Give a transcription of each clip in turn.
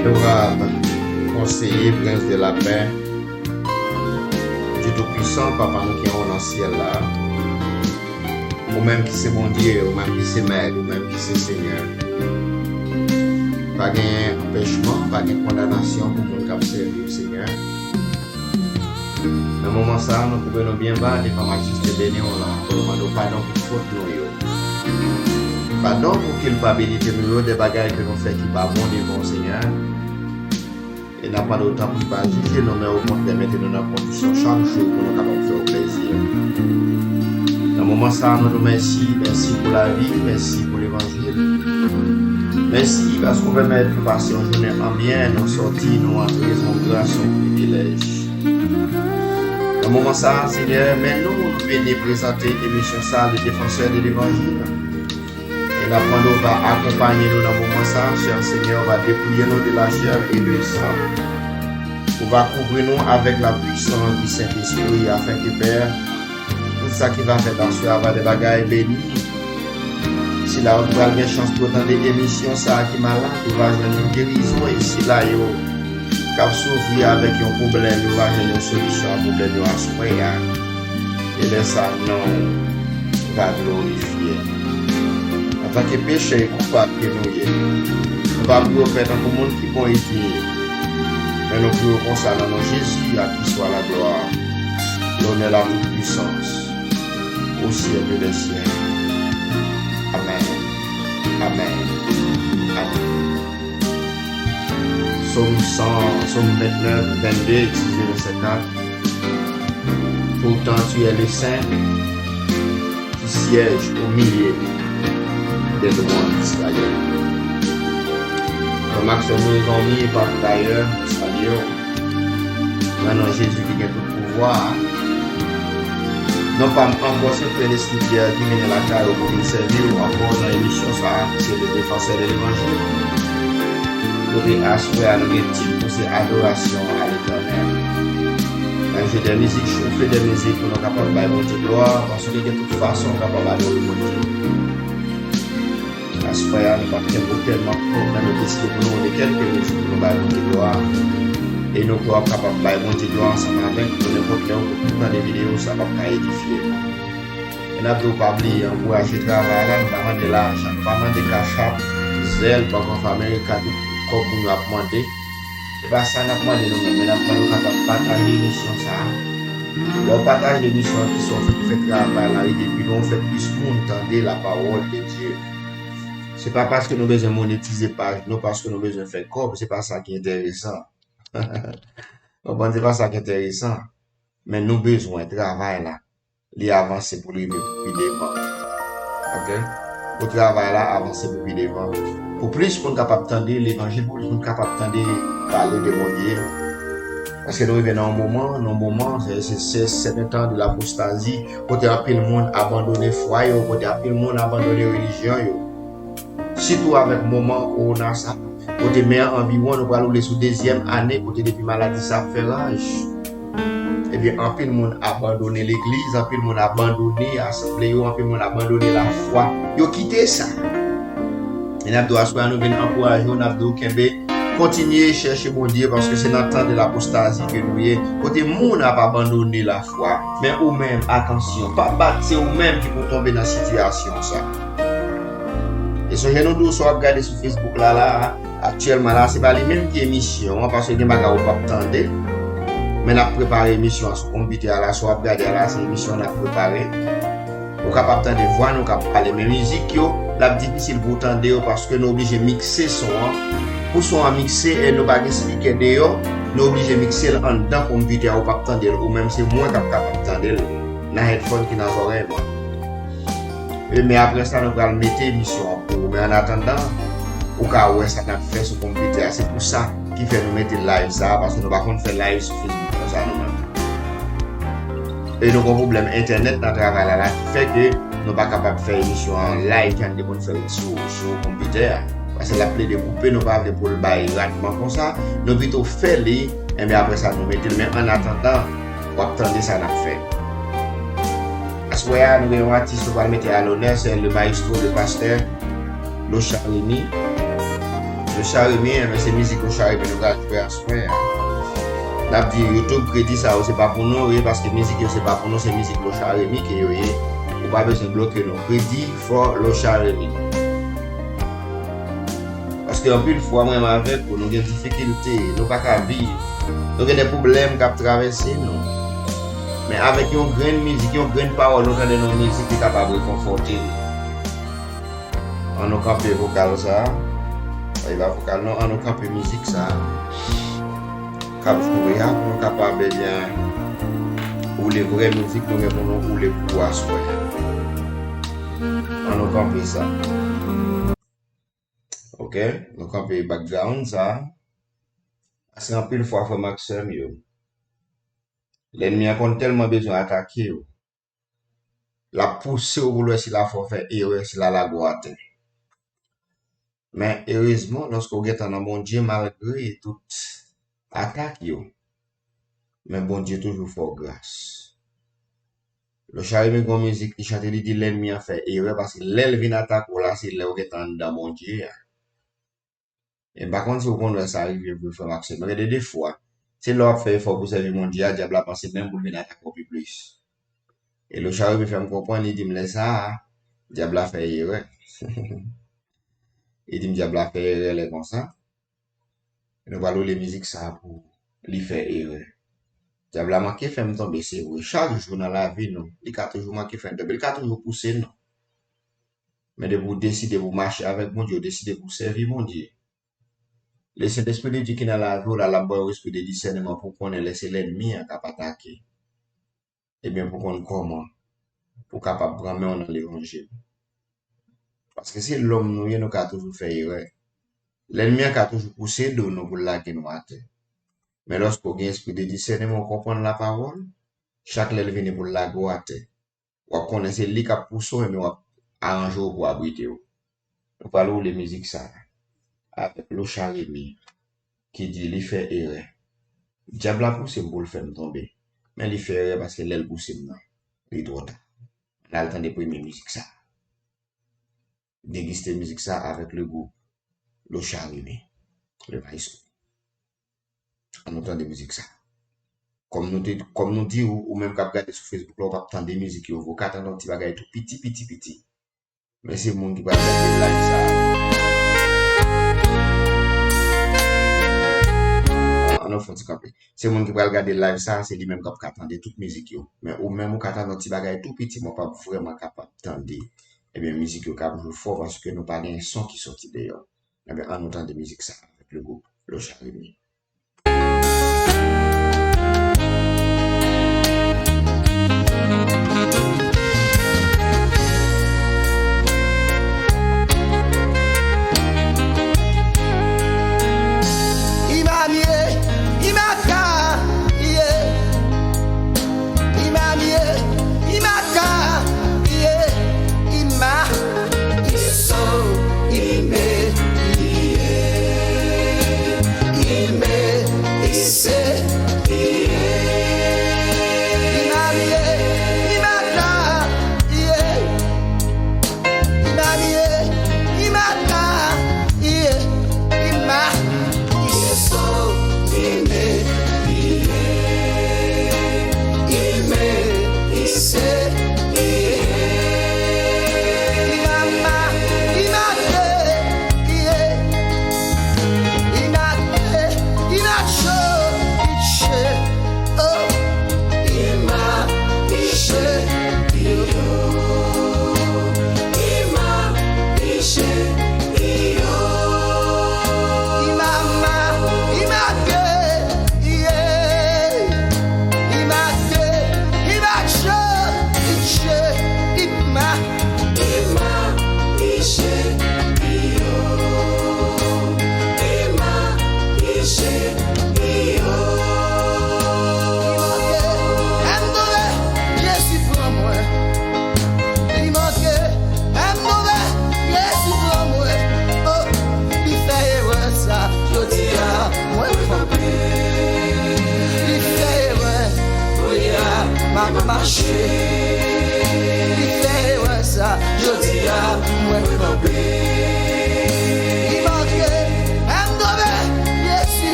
Adorable conseiller, prince de la paix, Dieu Tout-Puissant, Papa nous qui est dans le ciel là, ou même qui c'est mon Dieu, ou même qui c'est maître, ou même qui c'est Seigneur. Pas d'empêchement, pas de condamnation pour nous qui servir le Seigneur. Dans le moment ça, nous pouvons bien battre les majestés bénis, on demande pardon pour faute nous. Pardon pour culpabilité nous, des bagages que nous faisons qui ne sont pas bons devant le Seigneur. Et n'a pas d'autant pour ne pas juger, nous mais au contraire mettre nous dans la condition chaque jour pour nous capables de faire plaisir. Dans le moment ça, nous nous merci pour la vie, merci pour l'évangile. Merci parce qu'on permet de passer une journée en bien, nous sortir, nous entrer en grâce, en privilège. Dans le moment ça, Seigneur, mais nous venons présenter l'émission ça, le défenseur de l'évangile. Et la nous va accompagner nous dans le moment ça, cher Seigneur, va dépouiller nous de la chair et du sang. On va couvrir nous avec la puissance du Saint-Esprit afin que Père, tout ça qui va faire dans ce avoir des bagailles bénis. Si là, on va avoir une chance pour dans des émissions ça qui malade, on va avoir une guérison et si là, yo, quand souffrir avec un problème, on va avoir une solution à un problème à ce point. Et là, ça, non, va glorifier. En tant que péché coupable que nous sommes, nous va pour faire dans le monde qui est bon et qui mais nous pouvons consacrer dans Jésus à qui soit la gloire, l'honneur, la toute-puissance, au ciel de les cieux. Amen. Amen. Amen. Somme 29, 22, excusez le 50. Pourtant tu es le Saint qui siège au milieu des lois d'Israël. Remarque que nous avons mis par d'ailleurs, nous saluons. Maintenant Jésus qui a tout pouvoir. Non pas encore ce que l'Esprit qui mène la carrière pour nous servir ou encore dans l'émission ça, c'est le défenseur de l'évangile. Nous assurer à nos titres pour ces adorations à l'éternel. Quand j'ai des musiques, je fais des musiques pour nous capables de monter gloire, parce que de toute façon, nous sommes capables de monter. Assurer à nous pas tellement pour nous décider pour nous de quelques musiques pour nous monter gloire. Et nous sommes capables de monter gloire ensemble avec nous, n'importe quel autre dans les vidéos, ça va pas édifier. Et nous ne pas oublier, encourager le travail là, nous avons de l'argent, nous avons des cachats, zèle, par contre, Amérique, comme nous avons demandé. C'est pas ça, nous avons demandé nous-mêmes, mais nous avons demandé de partager l'émission ça. Nous partageons l'émission qui sont faites pour faire travail là, et puis nous faisons plus pour entendre la parole de Dieu. C'est pas parce que nous besoin monétiser page, non parce que nous besoin faire comme, c'est pas ça qui est intéressant. Bon, c'est pas ça qui est intéressant. Mais nous besoin de travail là, les avancer pour les devant. Ok? Pour travail là, avancer pour les devant. Pour plus pour nous capable d'entendre l'évangile, pour nous capable d'entendre parler de mon Dieu. Parce que nous vivons dans un moment, c'est le temps de l'apostasie, côté appeler le monde abandonner foi, côté appeler le monde abandonner religion. Surtout avec le moment où on a ça. Côté meilleur environ, nous allons aller sous deuxième année, côté depuis maladie, ça fait rage. Eh bien, un peu de monde abandonné l'église, un peu de monde abandonné l'assemblée, un peu de monde abandonné la foi. Ils ont quitté ça. Et nous devons nous venir encourager, nous devons continuer à chercher mon Dieu parce que c'est dans le temps de l'apostasie que nous y est. Côté monde n'a pas abandonné la foi, mais ou même, attention, pas battre, c'est ou même qui vont tomber dans la situation ça. Et ce que nous devons regarder sur Facebook là, actuellement là, c'est pas les mêmes qui émission parce que les bagages ne pas attendre. Mais on a préparé l'émission sur le computer là, sur regarder là, c'est l'émission qu'on a préparée. On est capable de voir, nous capable parler mais musique yo, là difficile pour entendre parce que nous obligés de mixer son. Pour son à mixer et nous pas expliquer dehors, nous obligés de mixer en dedans computer ou pas entendre ou même c'est moins capable d'entendre dans headphone qui n'a oreille. Mais après ça nous allons mettre l'émission pour mais en attendant au cas où ça n'a fait sur le computer, c'est pour ça qui fait nous mettre live ça parce que nous pas faire live sur Facebook comme ça nous. Et nous avons un problème internet dans le travail là qui fait que nous pas capable de faire émission en live quand nous devons faire sur le computer parce que la plaie de couper nous pas pour le bail rapidement comme ça nous plutôt faire les et mais après ça nous mettons mais en attendant on attendre ça n'a fait. Parce que nous avons un artiste qui va mettre à l'honneur, c'est le maestro, le pasteur, le Charlini. Le Charimi, mais c'est musique au Charimi, nous allons jouer en soin. N'a dit YouTube crédit ça, c'est pas pour nous, parce que musique, c'est pas pour nous, c'est musique au Charimi qui est. Ou pas besoin de bloquer nos crédits for le Charimi. Parce qu'en plus, fois, moi, avec, nous avons des difficultés, nous n'avons pas vivre. Nous avons des problèmes qui traversent nous. Mais avec une grande musique, une grande parole, nous avons une musique qui est capable de conforter. On a campé vocal ça. Il va vocal non, on a campé musique ça. Cap jouer, nous sommes capables de bien. Ou les vraies musiques, nous avons ou les pouvoirs. On a campé ça. Ok? Nous avons campé background ça. C'est un peu le fois, Maxime. L'ennemi a tellement besoin d'attaquer. La pousser au boulot si la faut faire erreur si la goate. Mais heureusement, lorsqu'on est dans bon Dieu, malgré toute attaque, mais bon Dieu toujours fort grâce. Le Charimi gon musique qui chante, il dit l'ennemi a fait erreur parce que l'elle vient attaquer là, c'est là où est dans bon Dieu. Et par contre, si vous connaissez ça arrive pour faire Maxime, mais des fois, c'est là fait effort pour servir mon Dieu, diable a pensé même pour venir attaquer un peu plus. Et le Charimi fait me comprendre, il dit me laisse ça, diable a fait erreur. Il dit me diable a fait erreur comme ça. Nous allons les musiques ça pour lui faire erreur. Diable a manqué fait me tomber, c'est vrai. Chaque jour dans la vie, non, il a toujours manqué fait me tomber, il a toujours poussé, non. Mais de vous décider de marcher avec mon Dieu, décider pour servir mon Dieu. Le Saint-Esprit de Dieu qui est dans la vie, la bonne esprit de discernement pour qu'on ait laissé l'ennemi à attaquer. Et bien pour qu'on comment, pour capable de prendre dans l'évangile. Parce que c'est l'homme, nous, il a toujours fait erreur. L'ennemi a toujours poussé de nous pour la qui nous a terre. Mais lorsqu'on a un esprit de discernement, on comprend la parole, chaque lèvre vient pour la goate. On connaît c'est lui qui a poussé, mais on a arrangé pour abriter. Nous parlons de musique ça. Avec le Charimi qui dit il fait erreur. Diable a poussé pour le faire tomber. Mais il fait erreur parce que l'aile poussé maintenant. Il doit. On a le temps de première musique ça. Déguster musique ça avec le groupe le Charimi. Le Païsou. On entend des musiques ça. Comme nous dit ou même quand regarder sur Facebook, on va entendre des musiques qui vont attendre un petit bagage tout petit. Mais c'est le monde qui va regarder live ça. On a fait c'est le monde qui va regarder live ça, c'est lui-même qui va attendre toute musique. Mais ou même qui attend un petit bagage tout petit, moi pas vraiment capable d'entendre. Et bien musique qui va jouer fort parce que nous pas un son qui sortit d'ailleurs. Et bien on entend des musiques ça avec le groupe, le Charimi.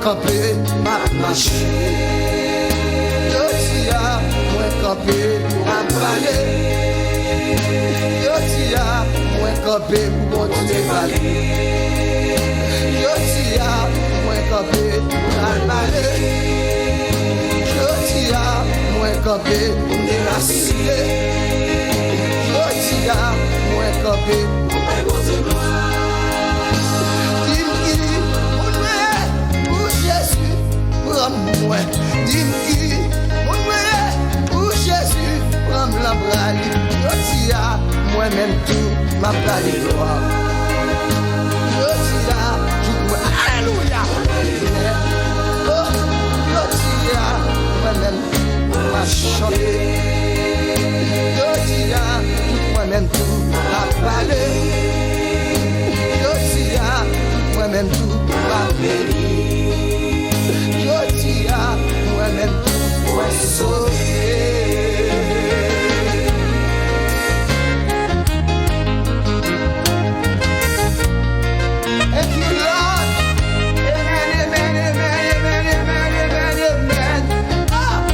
campé, m'a marché. Yo tia, moi campé, m'a parlé. Yo tia, moi campé, pour continuer parler. Yo tia, moi campé, m'a parlé. Yo tia, moi campé, m'déraciner. Yo tia, moi campé, moi, dis-moi qui, mon frère, pour Jésus, prends la brali, je tire, moi-même tout, ma brali gloire. Je tire, alléluia, oh, je tire, moi-même tout, ma chanter. Je tire, moi-même tout, ma parler. Je tire, moi-même tout, ma bénir. Yo tia, moi-même tout, moi sauver. And you Lord, amen, amen, amen, amen, amen, amen, amen. Ah!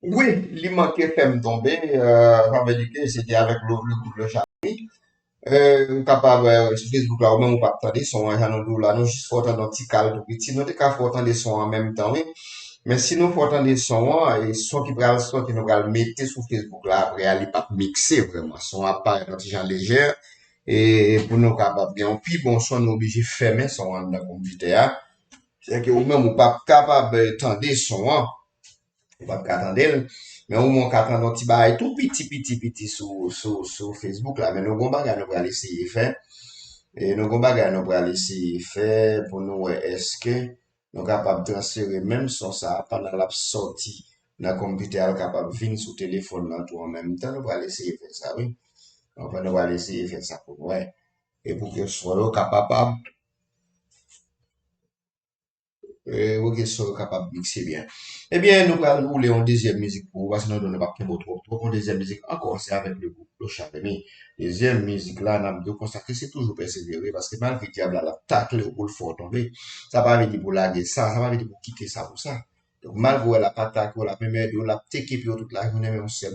Oui, il manquait fait me tomber, ça veut dire que c'était avec le couple Charlie. Capable, sur Facebook là, ou même, ou pas attendre son, nous là, nous juste faut attendre un petit calme, tout petit, nous, t'es qu'à faut attendre son en même temps, oui. Mais sinon, faut attendre son, et son qui nous pral mettre sur Facebook là, après, aller pas mixer vraiment, son à part, un petit genre léger, et pour nous capable bien, puis bon, son, nous obligé de fermer son dans le computer, c'est que, ou même, ou pas capable, attendre son, ou pas attendre, mais au moins qu'attendre un petit bail tout petit sur Facebook là, mais nous, gon bagay, nous pral essayer faire, et nous, gon bagay, nous pral essayer faire, pour nous, ouais, est-ce que, nous capable de transférer même son ça pendant la sortie dans le computer capable de venir sur le téléphone là, tout en même temps, nous allons essayer de faire ça, oui. Enfin, nous allons essayer de faire ça pour nous, ouais. Et pour que soit là capable, pour que soit capable de mixer bien. Eh bien, nous allons rouler en deuxième musique pour, parce que nous ne pas trop en deuxième musique, encore, c'est avec le groupe, le chat. Mais, deuxième musique là, nous avons consacré, c'est toujours persévérer, parce que malgré diable, la tacle pour le fort tomber, ça va venir pour laguer ça, ça va venir pour quitter ça pour ça. Donc, malgré la patate, la première, la équipe, toute la journée, même si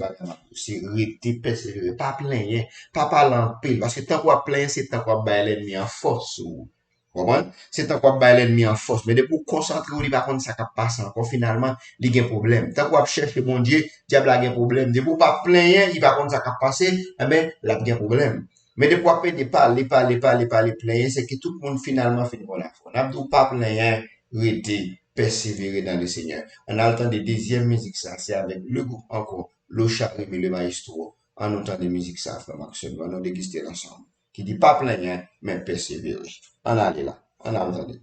c'est rester persévérer, pas plein, hein, pas parler en pile, parce que tant qu'on plein, c'est tant qu'on bat l'ennemi en force, ou, comprends? C'est tant qu'on bat l'ennemi en force, mais de pour concentrer, ou, il va contre ça qui passe encore, finalement, il y a un problème. Tant qu'on cherche mon Dieu, diable a un problème. De pour pas plein, il va contre ça qui passe, eh ben, il a un problème. Mais de quoi parler, plein, c'est que tout le monde finalement finit par la foi. On a tout pas plein, arrêter, persévérer dans le Seigneur. On a le temps de deuxième musique, ça, c'est avec le groupe encore, le Charim et le Maestro. On entend des musiques, ça, frère Maxime, on a dégusté ensemble. Qui dit pas plein, mais persévérer. On a allé là, on a entendu.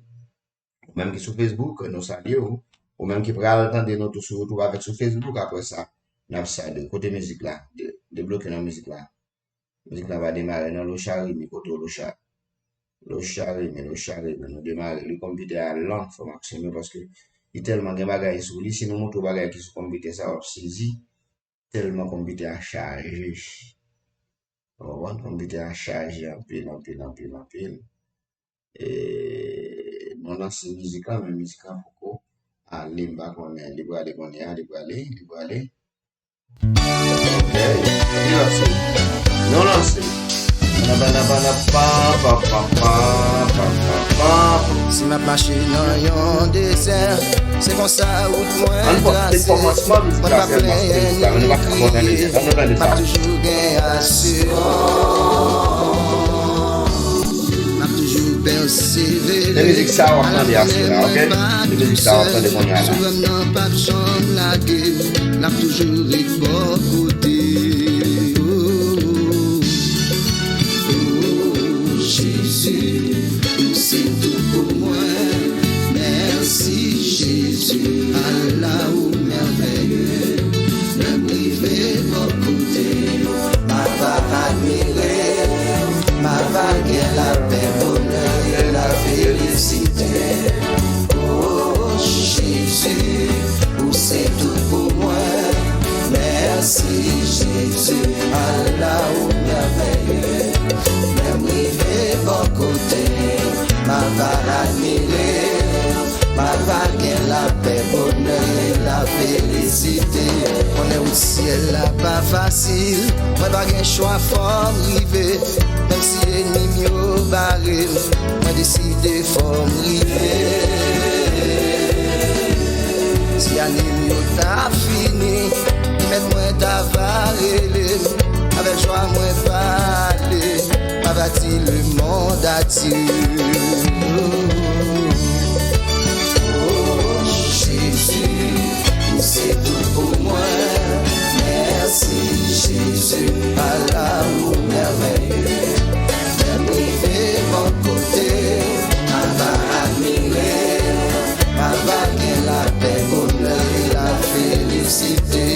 Même qui sur Facebook, nous saluons, ou même qui pourra entendre notre se retrouver avec sur Facebook après ça. On a ça de côté musique là, de bloquer la musique là. La musique là va démarrer dans le Charim, côté le Charim, nous démarrer le computer à lent, faut maximum parce que il tellement de bagages sur lui, si nous montrons bagages qui sont computer ça va saisir, tellement computer à charger. On va computer à charger en pile. Et nous lançons musique là, mais musique là, faut aller bas qu'on est, libre aller. Ok, nous lançons. Si ma marché dans yon désert, c'est comme ça ou moins tracé. Moi pas plein ni crier, m'a toujours gain assurance. M'a toujours persévéré. La musique ça on entend bien ça, ok? La musique ça on entend de bon là. Souvent pas chambre la gueule, n'a toujours été bon côté. Jésus, c'est tout pour moi. Merci Jésus, Allah ou merveilleux. Le privé mon côté, ma va admirer, ma va guère la paix, bonheur et la félicité. Oh Jésus, c'est tout pour moi. Merci Jésus, Allah ou merveilleux. Bon côté, ma va admirer, ma va gagner la paix, bonheur et la félicité. On est au ciel là pas facile, moi pas gain choix fort river, même si ennemi au barré, moi décidé fort river. Si ennemi t'a fini, mettre-moi ta varélé, avec joie moi parler. Bâti le monde à Dieu. Oh Jésus, c'est tout pour moi. Merci Jésus, Allah ou merveilleux. Même privé mon côté, ma va admirer, ma va gagner la paix, bonheur et la félicité.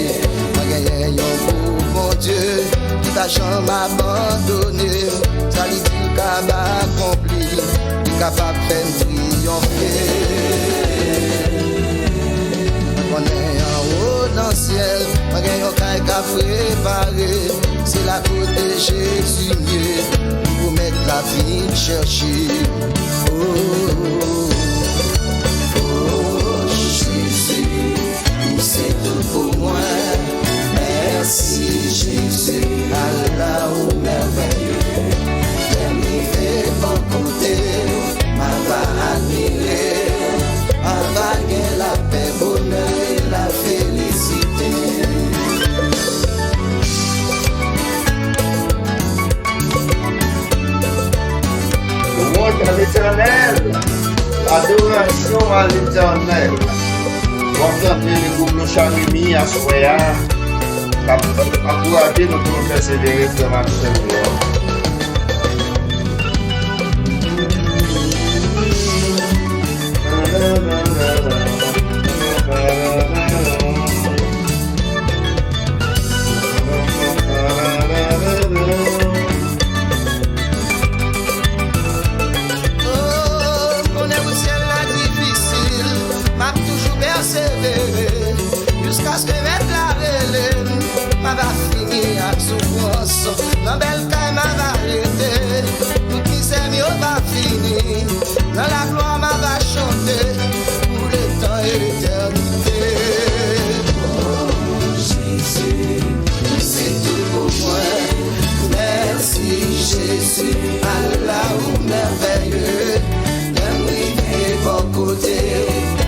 Ma gagner un beau mon Dieu, qui va jamais m'abandonner. Ça lui dit qu'à accompli, il est capable de faire triompher. On est en haut dans le ciel, on a un cas préparé. C'est la côte de Jésus mieux, pour mettre la vie chercher. Oh Jésus, c'est tout pour moi. Merci Jésus, Allah ou merveilleux. Bon côté, ma va admirer, ma va gagner la paix, bonheur et la félicité. Louange à l'Éternel, adoration à l'Éternel. Contemplez le groupe de Charimi à Soya, encourager nous pour persévérer sur ma Seigneur. Jusqu'à ce que mette la relève, ma va finir à souffrance. Dans belle caille, ma va arrêter. Tout qui s'est mis, on va finir. Dans la gloire, ma va chanter. Pour le temps et l'éternité. Oh Jésus, c'est tout pour moi. Merci Jésus, Allah ou merveilleux. D'un bon côté,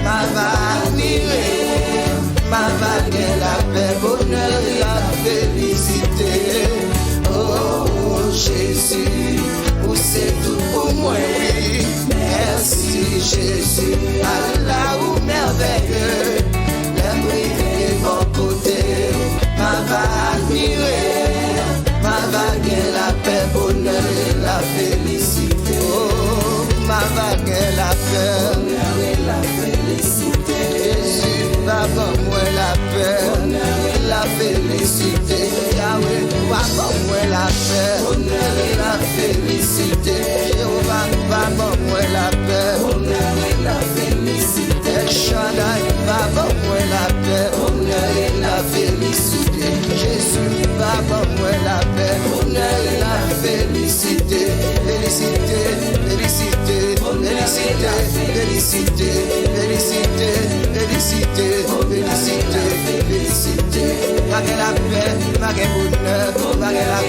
ma va admirer. Ma vague la paix, bonheur et la félicité. Oh. Jésus, Allah ou merveilleux, l'aimer mon côté, ma va admirer, ma va gagner la paix, bonheur et la félicité. Oh, ma va gagner la paix, bonheur et la félicité. Jésus va pour moi la paix, bonheur et la félicité. Yahweh va pour moi la paix, bonheur et la félicité. Jéhovah va pour moi la paix, bonheur et la félicité. El Shaddai va pour moi la paix, bonheur et la félicité. Jésus va pour moi la paix, bonheur et la félicité. Félicité, félicité, félicité, félicité, félicité, félicité, félicité, félicité. Vague la paix, vague bonheur, vague la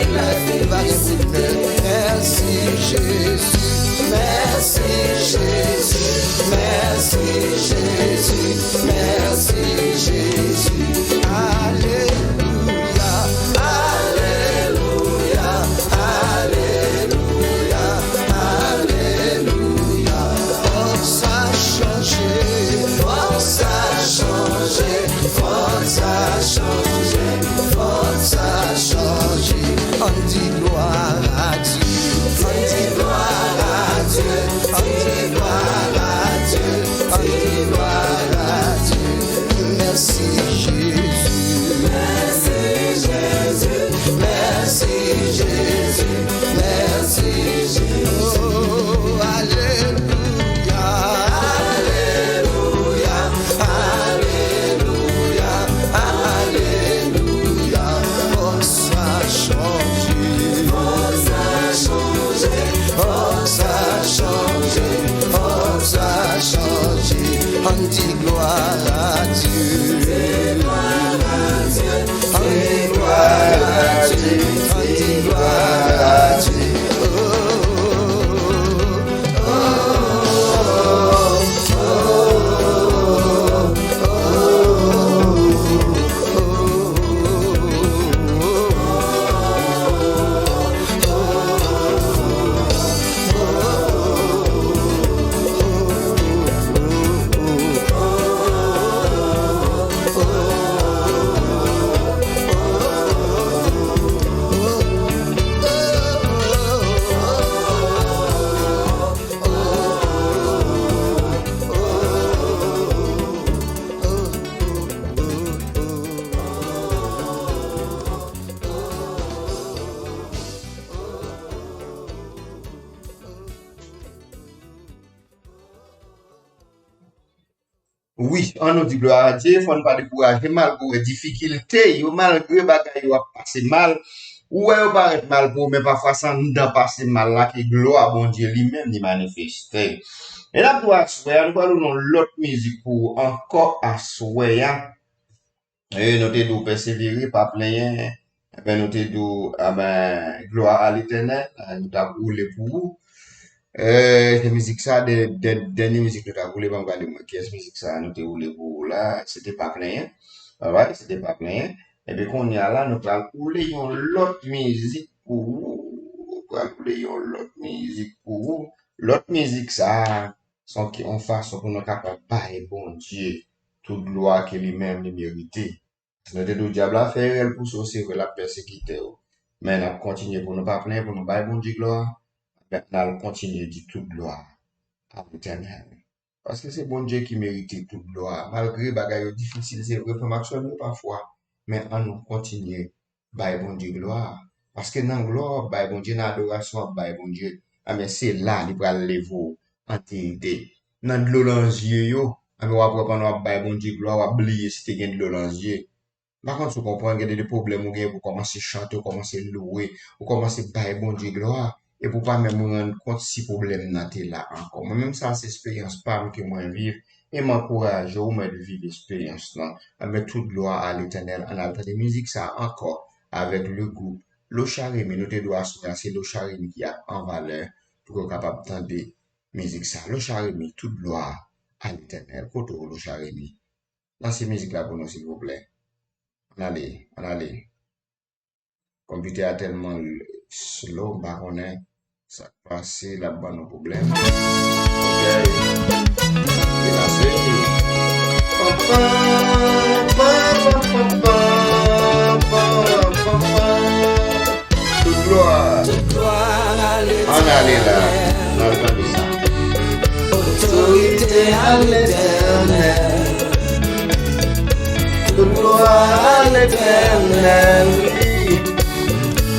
paix, vague bonheur. Merci Jésus, merci Jésus, merci Jésus, merci Jésus. Alléluia, alléluia, alléluia, alléluia. Force a changé, force a changé, force a changé, force a changé. On dit gloire à Dieu, on dit gloire à Dieu, on dit gloire à Dieu, on dit gloire à Dieu. Merci Jésus, merci Jésus, merci Jésus, merci Jésus. Oh, alléluia, alléluia, alléluia, alléluia. Force a changé, force a changé, force a changé, force a changé. On dit gloire à Dieu, gloire à Dieu, on dit gloire à Dieu, on dit gloire à Dieu. Oui, on nous dit gloire à Dieu, faut ne pas décourager malgré difficulté, yo malgré bagay yo a passé mal, ou yo paraît mal pour mais parfois ça nous dans passer mal là que gloire bon Dieu lui-même il manifeste. Et là pour assoyer, nous allons l'autre musique pour encore assoyer, et nous te dou persévérer pas plein, et ben nous te dou gloire à l'Éternel, nous t'a roulé pour vous. De musique ça, dernière musique que tu as voulu, on va dire, qu'est-ce musique ça, nous te roulé pour là, c'était pas plein, alright, c'était pas plein. Et puis, qu'on y a là, nous allons rouler l'autre musique pour vous, nous allons rouler l'autre musique pour vous. L'autre musique ça, sans qu'on fasse, pour nous capables de bailler, bon Dieu, toute gloire qu'il lui-même lui mérité. Nous te dit, diable a fait, elle pour saucer, la persécuter. Mais nous continuons pour nous pas plaindre, pour nous bailler, bon Dieu, gloire. Maintenant, on continue de dire toute gloire à l'Éternel. Parce que c'est bon Dieu qui mérite toute gloire. Malgré bagaille difficile, c'est vrai, faut marcher parfois. Mais on nous continue, by bon Dieu gloire. Parce que dans la gloire, by bon Dieu, dans l'adoration, by bon Dieu. Ah, mais c'est là, il va lever en théorie. Dans de l'eau dans les yeux, yo. Ah, mais on va prendre, by bon Dieu gloire, on va oublier si tu as de l'eau dans les yeux. Par contre, tu comprends qu'il y a des problèmes pour commencer à chanter, pour commencer à louer, pour commencer à bailler bon Dieu gloire. Et pour pas même me rendre compte si problème n'était là encore. Moi, même ça, c'est expérience pas que moi vivre. Et m'encourage au moins de vivre l'expérience là. Avec toute gloire à l'Éternel. En altant de musique, ça encore. Avec le groupe. L'Ocharimi, nous te doit assurer, c'est l'Ocharimi qui a en valeur pour être capable d'entendre musique ça. L'Ocharimi, toute gloire à l'Éternel. Koto l'Ocharimi. Lancez musique là pour nous, s'il vous plaît. On allez, on allez. Computer a tellement slow, bah on est, ça passe là-bas nos problèmes. Ok. aller là. On a entendu ça. Autorité à l'Éternel, toute gloire à l'Éternel,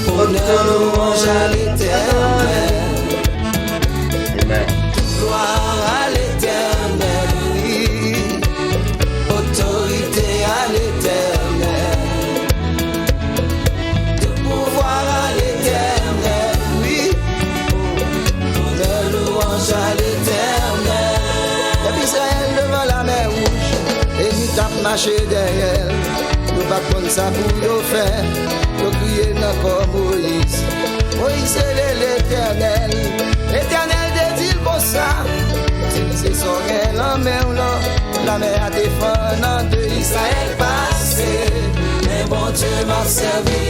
honneur louange à l'Éternel, Amen. gloire à l'Éternel, oui. Autorité à l'Éternel, tout pouvoir à l'Éternel, oui. Honneur louange à l'Éternel. Depuis Israël devant la mer rouge, et nous tape marché derrière. Nous pas comme ça pour nous faire. Nous crier encore Moïse. Moïse c'est l'Éternel. L'Éternel dit pour ça. C'est son gain en mer là. La mer a défendu de Israël passé. Mais bon Dieu m'a servi.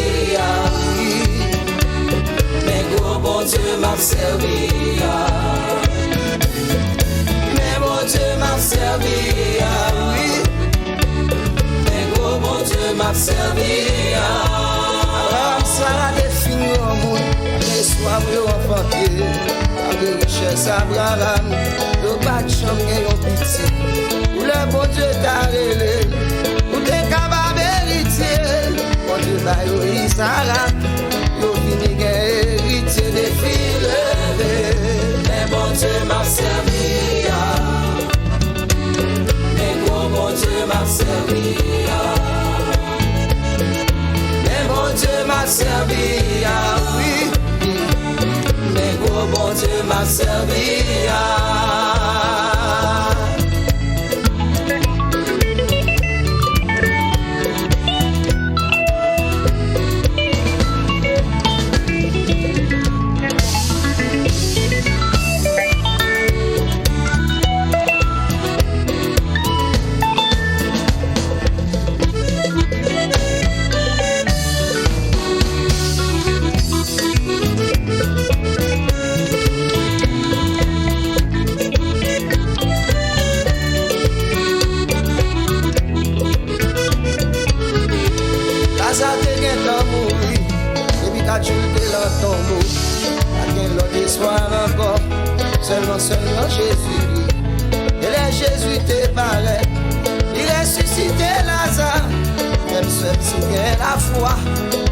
Mais gros bon Dieu m'a servi. Mais bon Dieu m'a servi. Oui. Mais gros bon Dieu m'a servi. Abraham, Sarah défini au monde. Les soirs vous enfantés. Avec richesse Abraham. Le bas de chambre et un petit. Où le bon Dieu t'a relé. Où t'es capable d'héritier. Bon Dieu va y Sarah. Yo fini héritier des filles levées. Mais bon Dieu m'a servi. Mais gros bon Dieu m'a servi. Mais bon Dieu m'a servi. Oui. Mais gros bon Dieu m'a servi. Seulement Jésus, et les Jésus te paraît, il ressuscité Lazare, même seul si bien la foi,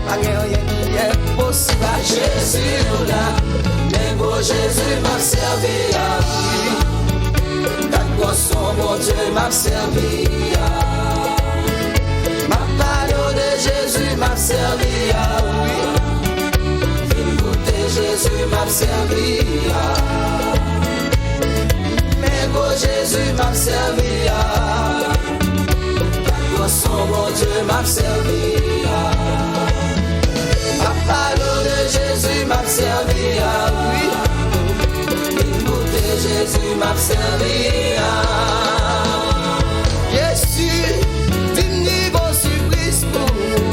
pas rien qui est possible à Jésus là, mais beau Jésus m'a servi à lui, quand son bon Dieu m'a servi à ma parole de Jésus m'a servi à lui, écoutez Jésus m'a servi à Jésus m'a servi à son bon Dieu m'a servi à ma parole de Jésus m'a servi à oui. Écoutez Jésus m'a servi à Jésus d'une niveau surprise pour nous.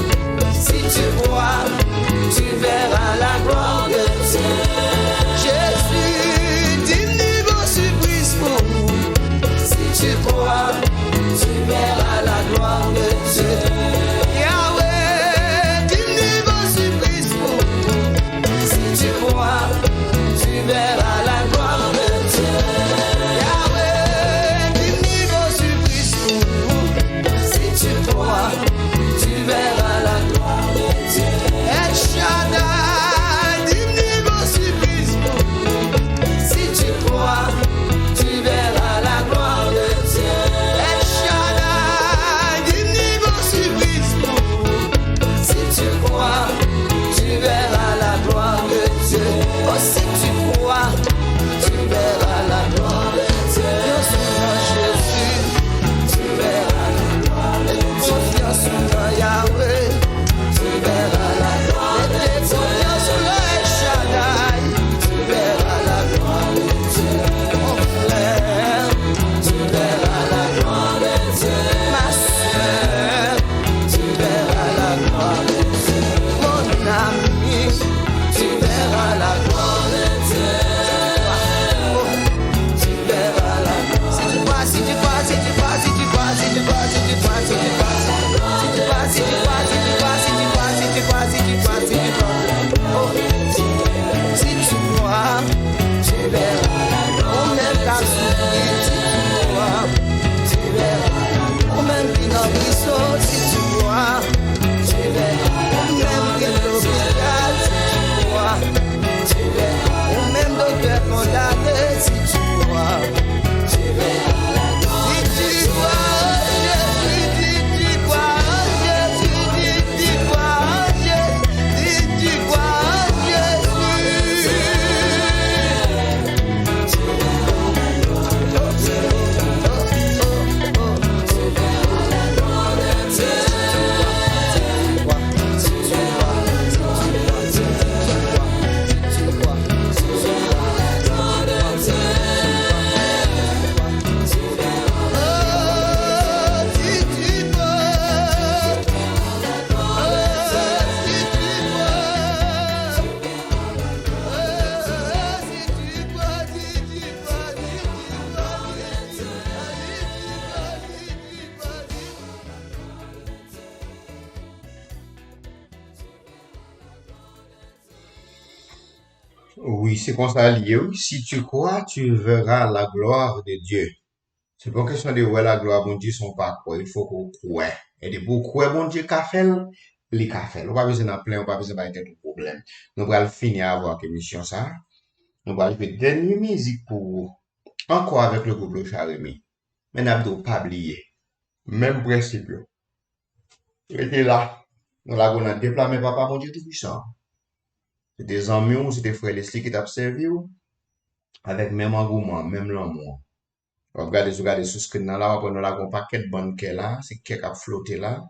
Si tu vois, tu verras la gloire de Dieu. Tu crois, tu verras la gloire de Dieu. Yahweh, d'une niveau surprise pour nous. Si tu crois, tu verras la gloire de Dieu. Yahweh, Oui, c'est comme ça lié. Oui. Si tu crois, tu verras la gloire de Dieu. C'est pas question de voir la gloire, bon Dieu, son pas quoi. Il faut qu'on croit. Et de pour croire, bon Dieu, qu'a fait, les qu'a fait. On pas besoin d'en plein, on pas besoin d'être de problème. Nous allons finir à avoir émission ça. Nous allons faire dernière musique pour, encore avec le groupe Le Charimi. Mais n'a pas oublié. Même principe. Il était là. Nous l'avons déplacé, papa, mon Dieu, tout puissant. C'était des amis, c'était frère Leslie qui t'a servi, avec même engouement, même l'amour. Regardez sous ce screen là, on a un paquet de bonnes qui est là, c'est qui a flotté là,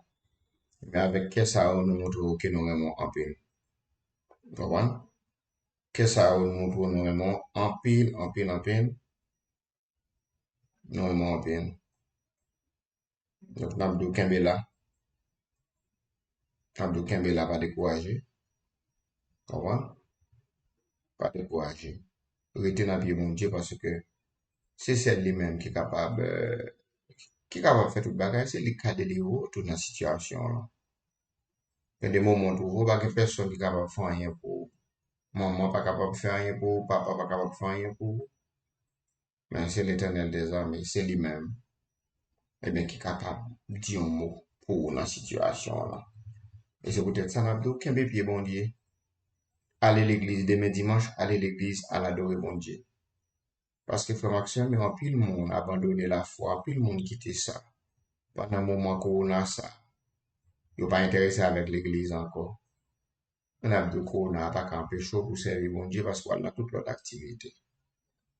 mais avec qui ça, on nous montre que nous aimons en pile. Vous comprenez? Que ça, on nous montre que nous aimons en pile, en pile, en pile. Nous aimons en pile. Donc, Nabdou Kembela, pas découragé. Vous comprenez? Pas découragé. Retenez à pied mon Dieu parce que c'est celle lui-même qui est capable de faire tout le bagage, c'est le cas de l'héros, toute la situation là. Il y a des moments où vous n'avez pas personne qui est capable de faire rien pour vous. Maman pas capable de faire rien pour vous, papa pas capable de faire rien pour vous. Mais c'est l'éternel des armées, c'est lui-même, eh bien, qui est capable de dire un mot pour vous dans la situation là. Et c'est peut-être ça, Nabdou, qu'un pied bon Dieu. Allez l'église demain dimanche, allez l'église à l'adorer bon Dieu. Parce que frère Maxime, mais en pile monde abandonné la foi, en pile monde quitté ça. Pendant un moment qu'on a ça, ils pas intéressé avec l'église encore. On a de corona, pas campé chaud pour servir bon Dieu parce qu'on a toute l'autre activité.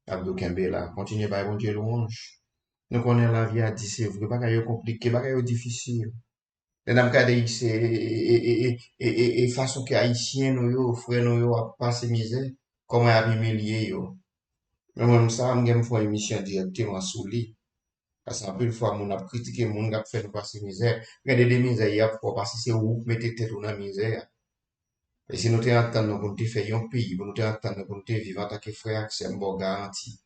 Abdou Kembe là, continuez par bon Dieu louange. Nous connaissons la vie à 10, c'est vrai, pas qu'à compliqué, pas qu'à difficile. Les dames cadets, et façon que haïtien, nous yo, frère, nous yo, a passé misère, comment a humilié yo. Mais moi, ça, je me fais une émission directement sous lui. Parce qu'un peu de fois, on a critiqué, on a fait nous passer misère. Regardez des misères, il y a pourquoi, parce que c'est où mettez tête dans la misère. Et si nous t'es entendons pour nous faire un pays, pour nous t'es entendons pour nous vivre en tant que frère, c'est un bon garantie.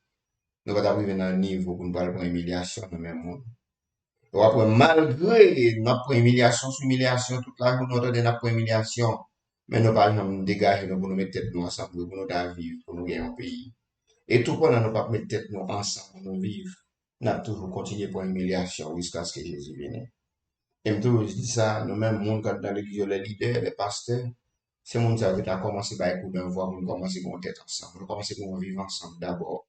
Nous allons arriver dans un niveau pour nous parler pour humiliation dans le même monde. Donc après, malgré notre humiliation, sous humiliation, toute la journée, nous avons notre humiliation. Mais nous parlons de nous dégager, pour nous mettre tête nous ensemble, pour nous vivre, pour nous gagner un pays. Et tout pendant nous pas mettre tête nous ensemble, pour nous vivre. Nous avons toujours continué pour humiliation jusqu'à ce que Jésus vienne. Et je dis ça, nous-mêmes, nous, quand dans l'église, les leaders, les pasteurs, c'est mon Dieu qui a commencé par écouter une voix, pour nous commencer à tête ensemble, nous commencer à vivre ensemble d'abord.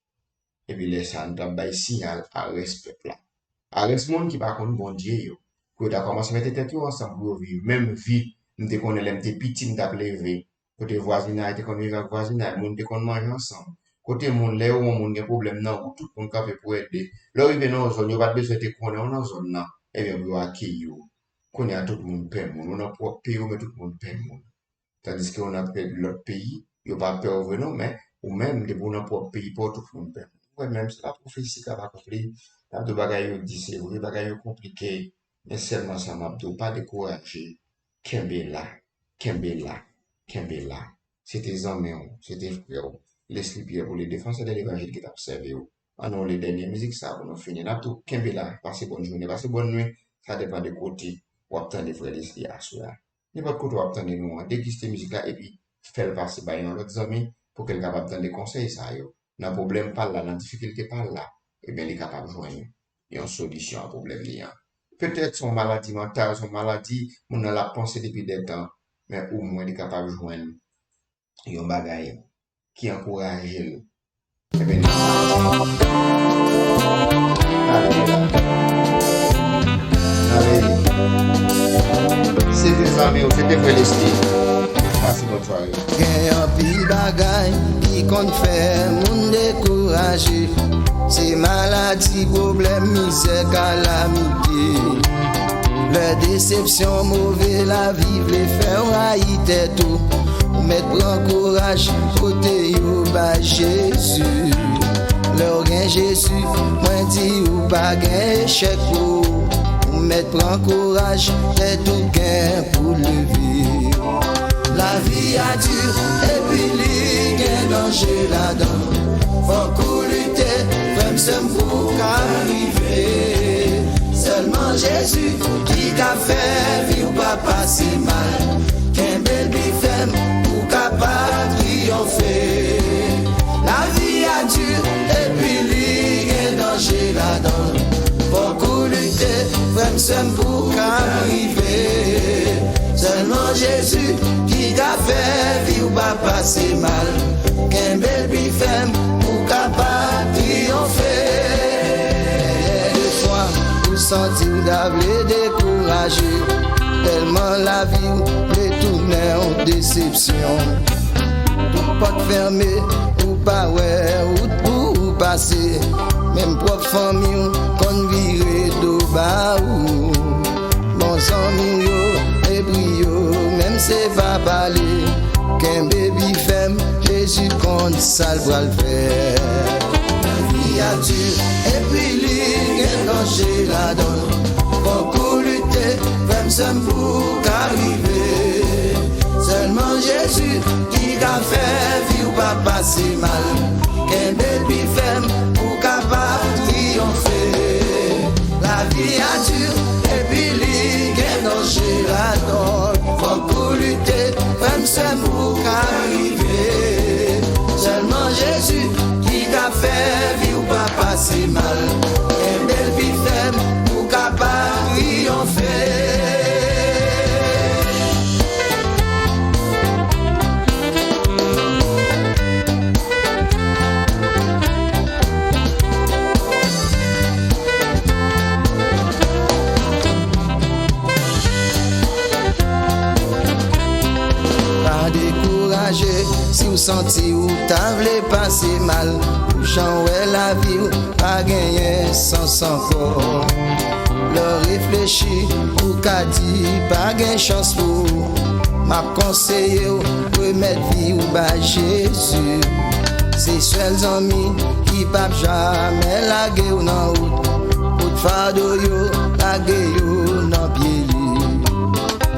Et puis, laisser un signal à respect là. À respect, monde qui va connaître bon Dieu, que tu as commencé à mettre tête ensemble pour vivre. Même vie, nous te connaissons les petits, nous t'as levé. Côté voisinage, tu connais avec voisinage, nous te connaissons manger ensemble. Côté monde, là où on a des problèmes, non, tout le monde peut pour aider. Là où il vient dans la zone, il n'y a pas besoin de te connaître dans la zone, là. Et bien, vous accueillir. Qu'on a tout le monde paie, on a pas payé, mais tout le monde paie. Tandis qu'on a payé l'autre pays, il n'y a pas peur venir, mais, ou même, de bon propre pays, pour tout le monde paie. Ouais, même, c'est la prophétie qui va accomplir. T'as de bagailles difficiles, des bagailles compliquées, mais seulement ça m'a pas découragé. Kembela, Kembela, Kembela. C'était des amis, c'était frère. Laisse-les bien pour les défenseurs de l'évangile qui t'a observé. Ah non, les dernières musiques, ça, pour nous finir. Là, tout, Kembela, passez bonne journée, passez bonne nuit. Ça dépend de côté, ou obtenir des frères Leslie à soi. Il n'y a pas de côté, ou obtenir nous, déguster musique là, et puis, faire passer par un autre ami, pour qu'elle capable d'obtenir des conseils, ça, yo. N'a problème pas là, n'a difficulté pas là. Eh bien, il est capable de joindre une solution à problème liant. Peut-être son maladie mentale, son maladie, on a la pensée depuis des temps, mais au moins il est capable de joindre un bagage qui encourage elle. Eh bien, c'est des amis, c'est des frères Leslie. Passez bonne soirée. Il y a un pile bagay qui compte faire moun découragé. C'est maladie, problème, misère, calamité. Les déceptions, mauvais, la vie, les faire haïté tout. Ou mettre en courage, côté yo ba Jésus. Leur gain Jésus, moi dit ou pas gain échec ou. Ou mettre en courage, c'est tout gain pour le vivre. La vie a dur, et puis il y a un danger là-dedans. Faut qu'on lutte, même si pour arriver. Seulement Jésus qui a fait vivre papa si mal. Qu'un bel bifem pour capable triompher. frère sem pour qu'arriver. Seulement Jésus qui t'a fait vivre pas passer mal. Qu'un bel bifem pour capable triompher. Des fois, vous sentez d'avoir découragé. Tellement la vie les tourner en déception. Tout porte fermée, ou pas ouais, ou passer. Même propre famille, qu'on vire d'eau bas ou. Bon ami yo, et brio, même c'est pas parler. Qu'un baby femme, Jésus compte ça le bras le faire. La vie a dure, et puis lui, qu'un danger la donne. Beaucoup lutter, même sem pour qu'arriver. Seulement Jésus qui t'a fait vivre pas passer mal. Qu'un baby femme pour capable triompher. La vie a dure et puis lui qu'un danger la donne. Beaucoup lutter, même sem pour qu'arriver. Seulement Jésus qui t'a fait vivre pas passer mal. Qu'un baby femme pour capable triompher. Si vous sentez ou t'as voulu passer mal, j'en ouais la vie ou pas gagner sans encore. Le réfléchir ou qu'a dit pas gain chance pour m'a conseillé ou remettre vie ou bas Jésus. C'est seuls amis qui peuvent jamais laguer ou non route. Pour fardeau yo, laguer yo non pied.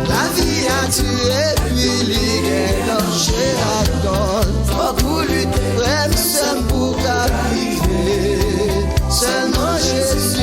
La vie a tué, puis l'idée danger à donne. Beaucoup lutter, même sem pour qu'arriver. Seulement Jésus